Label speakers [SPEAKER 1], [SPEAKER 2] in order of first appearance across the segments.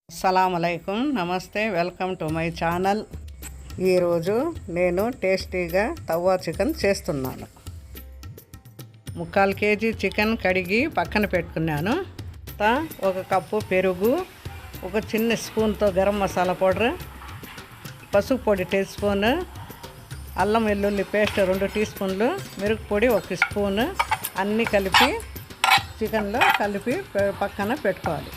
[SPEAKER 1] అస్సలాముఅలైకుం, నమస్తే, welcome to my channel. ఈరోజు నేను టేస్టీగా తవ్వా చికెన్ చేస్తున్నాను. 3/4 కేజీ చికెన్ కడిగి పక్కన పెట్టుకున్నాను. ఒక కప్పు పెరుగు, ఒక చిన్న స్పూన్తో గరం మసాలా పౌడర్, పసుపు పొడి 1 స్పూన్, అల్లం వెల్లుల్లి పేస్ట్ 2 టీ స్పూన్లు, మిరప పొడి 1 స్పూన్ అన్నీ కలిపి చికెన్లో కలిపి పక్కన పెట్టుకోవాలి.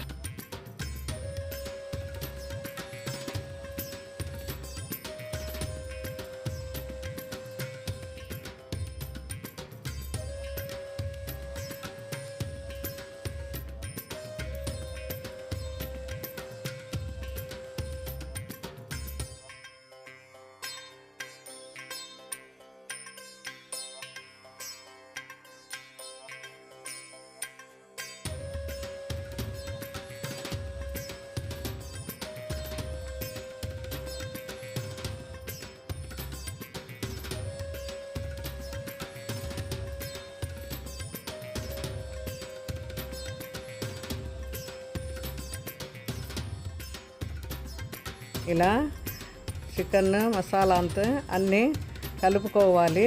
[SPEAKER 1] ఇలా చికెన్ మసాలా అంతా అన్నీ కలుపుకోవాలి.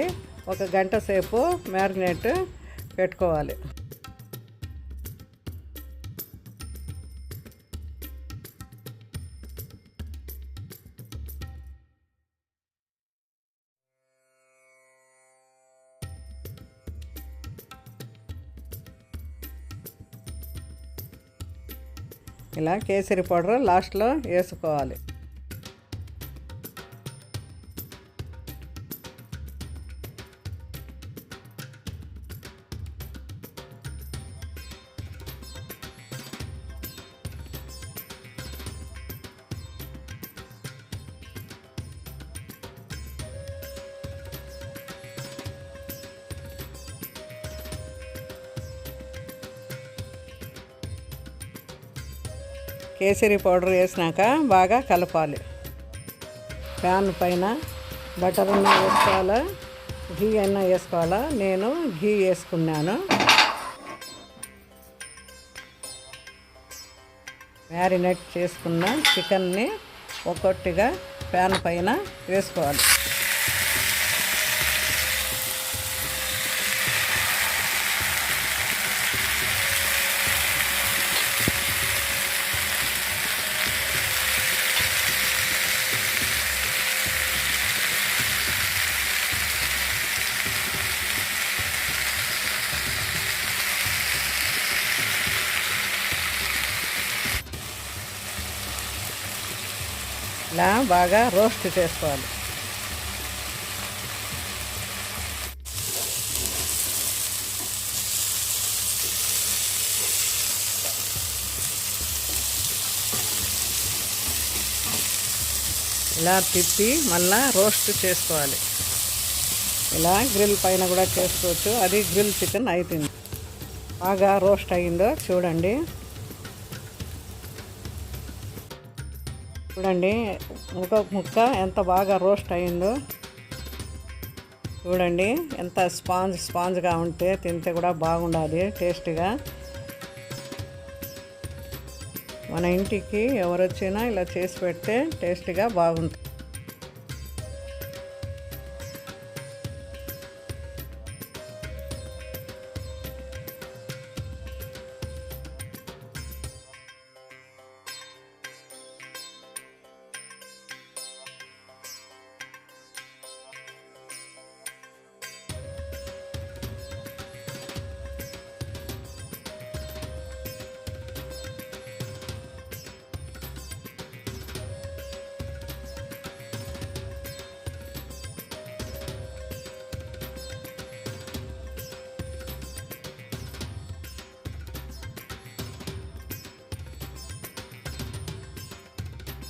[SPEAKER 1] 1 గంట సేపు మ్యారినేట్ పెట్టుకోవాలి. ఇలా కేసరి పౌడర్ లాస్ట్లో వేసుకోవాలి. కేసరి పౌడర్ వేసినాక బాగా కలపాలి. ప్యాన్ పైన బటర్ అన్నా వేసుకోవాలా, ఘీ అయినా వేసుకోవాలా. నేను ఘీ వేసుకున్నాను. మ్యారినేట్ చేసుకున్న చికెన్ని ఒక్కొక్కటిగా ప్యాన్ పైన వేసుకోవాలి. ఇలా బాగా రోస్ట్ చేసుకోవాలి. ఇలా తిప్పి మళ్ళా రోస్ట్ చేసుకోవాలి. ఇలా గ్రిల్ పైన కూడా చేసుకోవచ్చు. అది గ్రిల్ చికెన్ అవుతుంది. బాగా రోస్ట్ అయ్యిందో చూడండి. ఒక ముక్క ఎంత బాగా రోస్ట్ అయిందో చూడండి. ఎంత స్పాంజ్గా ఉంటే తింటే కూడా బాగుండాలి, టేస్టీగా. మన ఇంటికి ఎవరు వచ్చినా ఇలా చేసి పెడితే టేస్టీగా బాగుంటుంది.